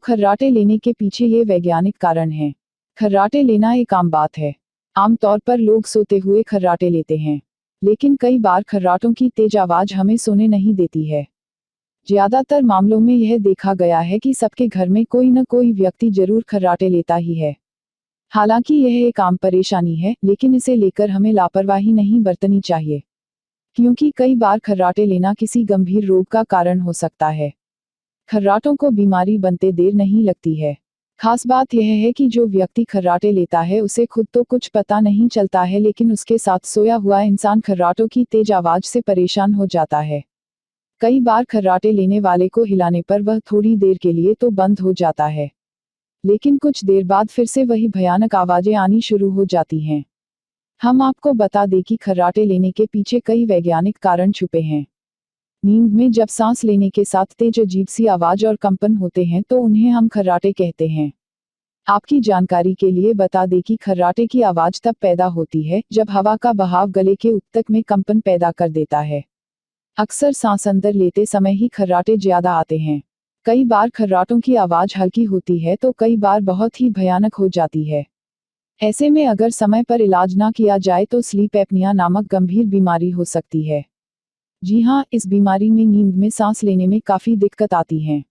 खर्राटे लेने के पीछे ये वैज्ञानिक कारण है। खर्राटे लेना एक आम बात है। आमतौर पर लोग सोते हुए खर्राटे लेते हैं, लेकिन कई बार खर्राटों की तेज आवाज हमें सोने नहीं देती है। ज्यादातर मामलों में यह देखा गया है कि सबके घर में कोई न कोई व्यक्ति जरूर खर्राटे लेता ही है। हालांकि यह एक आम परेशानी है, लेकिन इसे लेकर हमें लापरवाही नहीं बरतनी चाहिए, क्योंकि कई बार खर्राटे लेना किसी गंभीर रोग का कारण हो सकता है। खर्राटों को बीमारी बनते देर नहीं लगती है। खास बात यह है कि जो व्यक्ति खर्राटे लेता है उसे खुद तो कुछ पता नहीं चलता है, लेकिन उसके साथ सोया हुआ इंसान खर्राटों की तेज आवाज से परेशान हो जाता है। कई बार खर्राटे लेने वाले को हिलाने पर वह थोड़ी देर के लिए तो बंद हो जाता है, लेकिन कुछ देर बाद फिर से वही भयानक आवाजें आनी शुरू हो जाती हैं। हम आपको बता दें कि खर्राटे लेने के पीछे कई वैज्ञानिक कारण छुपे हैं। नींद में जब सांस लेने के साथ तेज अजीब सी आवाज और कंपन होते हैं तो उन्हें हम खर्राटे कहते हैं। आपकी जानकारी के लिए बता दें कि खर्राटे की आवाज तब पैदा होती है जब हवा का बहाव गले के ऊतक में कंपन पैदा कर देता है। अक्सर सांस अंदर लेते समय ही खर्राटे ज्यादा आते हैं। कई बार खर्राटों की आवाज हल्की होती है तो कई बार बहुत ही भयानक हो जाती है। ऐसे में अगर समय पर इलाज ना किया जाए तो स्लीप एपनिया नामक गंभीर बीमारी हो सकती है। जी हाँ, इस बीमारी में नींद में सांस लेने में काफी दिक्कत आती है।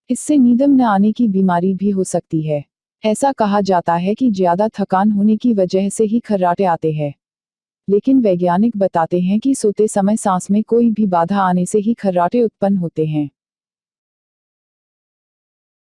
इससे नींद न आने की बीमारी भी हो सकती है। ऐसा कहा जाता है कि ज्यादा थकान होने की वजह से ही खर्राटे आते हैं, लेकिन वैज्ञानिक बताते हैं कि सोते समय सांस में कोई भी बाधा आने से ही खर्राटे उत्पन्न होते हैं।